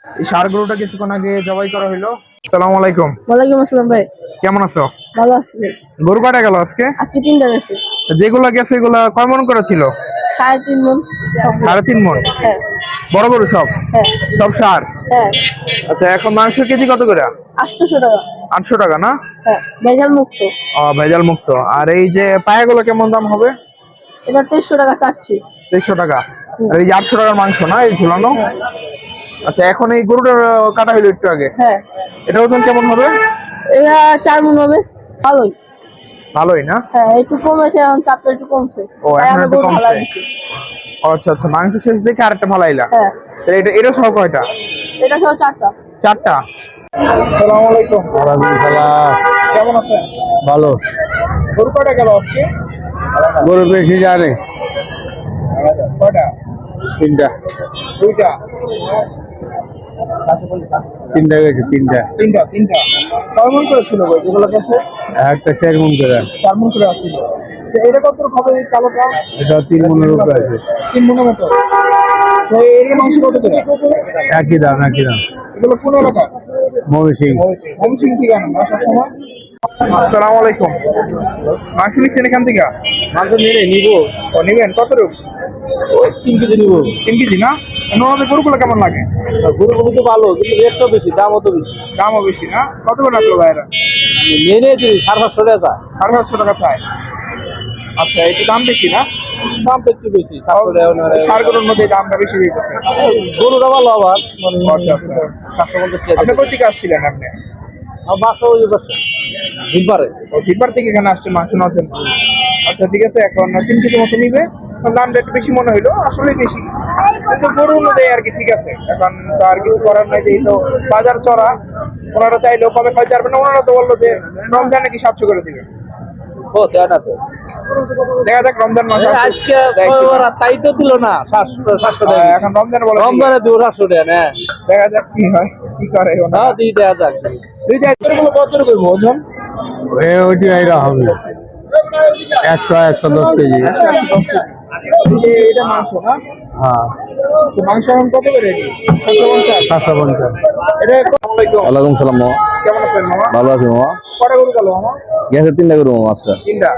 এই ষাঁড় গরুটা কিছুক্ষণ আগে জবাই করা হলো। আসসালামু আলাইকুম। ওয়ালাইকুম আসসালাম ভাই। কেমন আছো? ভালো আছি ভাই। গরু কয়টা গেল আজকে? আজকে 3টা গেছে। যেগুলা গেছে এগুলা কয় মন করে ছিল? 3.5 মণ সবগুলো। 3.5 মন। হ্যাঁ বড় বড় সব? হ্যাঁ সব ষাঁড়? হ্যাঁ। আচ্ছা, এখন মাংসের কেজি কত করে? 800 টাকা। 800 টাকা না? হ্যাঁ, ভেজাল মুক্ত। ভেজাল মুক্ত। আর এই যে পায়াগুলো কেমন দাম হবে? এটা 2300 টাকা চাচ্ছি। 2300 টাকা। আর এই যে 800 টাকার মাংস না এই ঝুলানো? হ্যাঁ আচ্ছা, এখন এই গরুটার কাটা হলো একটু আগে, হ্যাঁ। এটা ওজন কেমন হবে? এটা 4 মণ হবে। ভালোই। ভালোই না? হ্যাঁ, একটু কমেছে, এখন চাপটা একটু কমছে। ও, তাই এখন আমি একটু গরু কমছে। ভাড়া দিছি। আচ্ছা আচ্ছা, মাংস শেষ দেখে আরেকটা ফালাইলা? হ্যাঁ। তাহলে এটা সহ কয়টা? এটা সহ 4টা। 4টা। আসসালামু আলাইকুম। ওয়ালাইকুম সালাম। কেমন আছেন? ভালো। গরু কয়টা গেল আজকে? গরু বেশি জানে কয়টা? 3টা। 2টা। 3টা গেছে 3টা। 3টা। কয় মন করে ছিল ভাই যেগুলো গেছে? একটা 4 মন করে। 4 মন করে আসছিল। তো এটা কত হবে এই কালোটা? এটা 3 মনের উপরে আছে। 3 মনের মতো। তো এর মাংস কত করে? একই দাম একই দাম। এগুলো কোন এলাকা? ময়মনসিংহ। ময়মনসিংহ থেকে আনেন না সবসময়? আসসালামু আলাইকুম। মাংস নিচ্ছেন এখান থেকে? মাংস নিলে নিবো। ও, নিবেন কত রূপ? 3 কেজি নিবো। 3 কেজি না? আমাদের গরুগুলো কেমন লাগে? গরু তো ভালো, কিন্তু রেটটাও বেশি, দামও তো বেশি। দামও বেশি না? কত করে রাখলো ভাইরা? নিয়ে নিয়েছি 550 টাকা। 750 টাকা চায়। আচ্ছা, একটু দাম বেশি না? দাম তো একটু বেশি। 700 টাকা। ষাঁড় গরুর মধ্যে দামটা বেশি দিতেছে। গরুটা ভালো আবার। আচ্ছা আচ্ছা। 750 টাকা। আপনি কোথা থেকে আসছিলেন আপনি? আমার বাসা ওই পাশে জিলপারে। ও, জিতবার থেকে এখানে আসছেন মাংস নেওয়ার জন্য? আচ্ছা ঠিক আছে, এখন 3 কেজি মতো নিবে। এখন দামটা একটু বেশি মনে হইলো, আসলে বেশি কিন্তু গরু অনুযায়ী আর কি ঠিক আছে। এখন তো আর কিছু করার নাই, যেহেতু বাজার চড়া। ওনারা চাইলেও কমে খাইতে পারবে না। ওনারা তো বললো যে রমজানে কি 700 করে দিবে। ও দেয় না তো। দেখা যাক রমজান মাসে আজকে দেয় কিনা। ওরা তাই তো দিল না 700 টাকা। এখন রমজান বলে রমজানে দিব 700 টাকা না। দেখা যাক কি হয়, কি করে ওনারা। হ্যাঁ দিয়ে দেওয়া যাক। দুই জায়গাগুলো কত করে করবো ওজন? ওইটি আইরা হবে 100-110 কেজি। এই যে এটা মাংস না? হ্যাঁ তো মাংস এখন কত করে? 750। 750। এটা আসসালামু আলাইকুম। ওয়ালাইকুম সালাম মামা। কেমন আছেন মামা? ভালো আছি মামা। কটা গরু গেল মামা? গেছে 3টা করবো মামা আজকে। 3টা।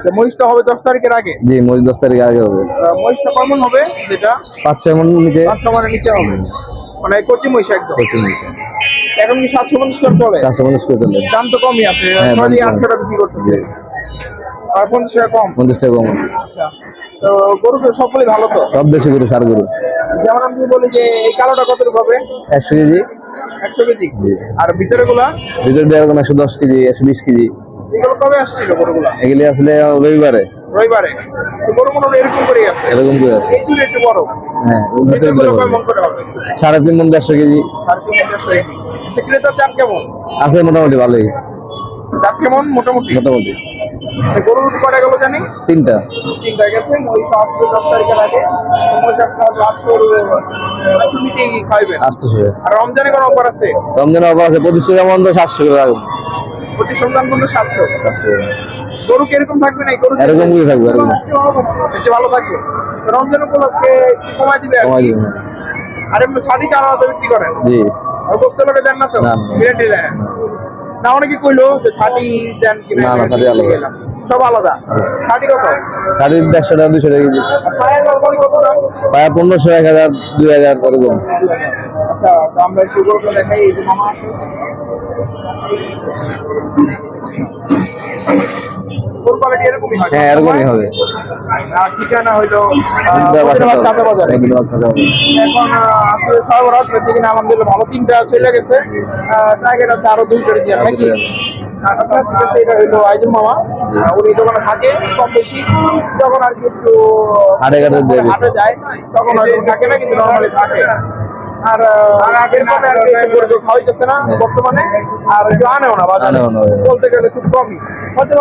তো মহিষটা হবে 10 তারিখের আগে? জি মহিষ 10 তারিখ আগে হবে। মহিষটা কেমন হবে? যেটা 5-6 মন নিচে। 500 মানে নিচে হবে, মানে কচি মহিষ একদম। এখন কি 750 করে চলে? 450 করে দিলে। দাম তো কমই আছে, হ্যাঁ, দাম সহজেই কম। 800 টাকা বিক্রি করতেছে। আর 50 টাকা কম। 50 টাকা কম। আচ্ছা, তো গরু তো সবগুলোই ভালো তো? সব দেশি গরু, সার গরু। যেমন আমি বলি যে এই কালোটা কত হবে? 100 কেজি। 100 কেজি। জি। আর ভিতরে গুলা? ভিতর দিয়ে এরকম 110 কেজি, 120 কেজি। এগুলো কবে আসছিল গরুগুলা? এগুলি আসলে রবিবারে। রবিবারে। তো গরুগুলো এরকম করে আছে? এরকম করে আছে। একটু একটু বড়। হ্যাঁ ভিতরগুলো কেমন করে হবে? 3.5 মন 150 কেজি। 350 কেজি। বিক্রেতার চাপ কেমন? আছে মোটামুটি ভালোই। চাপ কেমন? মোটামুটি। মোটামুটি গরুর কটা গেল জানি? 3টা। 3টা গেছে। মহিষ আসবে 10 তারিখের আগে। মহিষ আসলে 800 নিতেই খাইবেন। 800। আর রমজানে কোনো অফার আছে? রমজানের অফার আছে 25 টাকা মন, 700 করে রাখবো। প্রতি সন্তান পর্যন্ত 700। 700। গরু কিরকম থাকবে না? গরু এরকম করে থাকবে, এরকম একটু ভালো থাকবে। তো রমজান উপলক্ষে একটু কমাই দিবে আর কমাই কি। দিব। আর এমনি শাড়ি আলাদা বিক্রি করেন? জি। আর বলতে লোকে দেন না তো? না, না। গ্যারান্টি দেন না? অনেকে কইলো যে ছাটি দেন কিনা। না, না, ছাটি আলাদা। গেলাম। সব আলাদা। ছাটি কত? শাড়ির 150 টাকা 200 টাকা কেজি। পায়ের নরমালি কত দাম? পায়া 1500, 1000, 2000 এরকম। আচ্ছা, তো আমরা একটু গরুটা দেখাই। এই যে মামা আসে। গরু কোয়ালিটি এরকমই হয়? হ্যাঁ এরকমই হবে। আর ঠিকানা হইলো মদিনাবাদ কাঁচা বাজারে। মদিনাবাদ কাঁচা বাজার। এখন আসলে সরবরাহ হচ্ছে কিনা আলহামদুলিল্লাহ ভালো। 3টা চলে গেছে। টার্গেট আছে আরো 2 করে দিয়ে নাকি? আপনার ঠিক আছে, এটা হইলো আইজুল মামা। উনি দোকানে থাকে কম বেশি। যখন আর কি একটু হাটে ঘাটে দিয়ে দিই। হাটে যায় তখন হয়তো থাকে না, কিন্তু নর্মালি থাকে। আর এরপরে আর কি একটু গরু খাওয়াইতেছে না বর্তমানে। আর কেউ আনেও না বাজারে, আনেও না। বলতে গেলে খুব কমই। হয়তো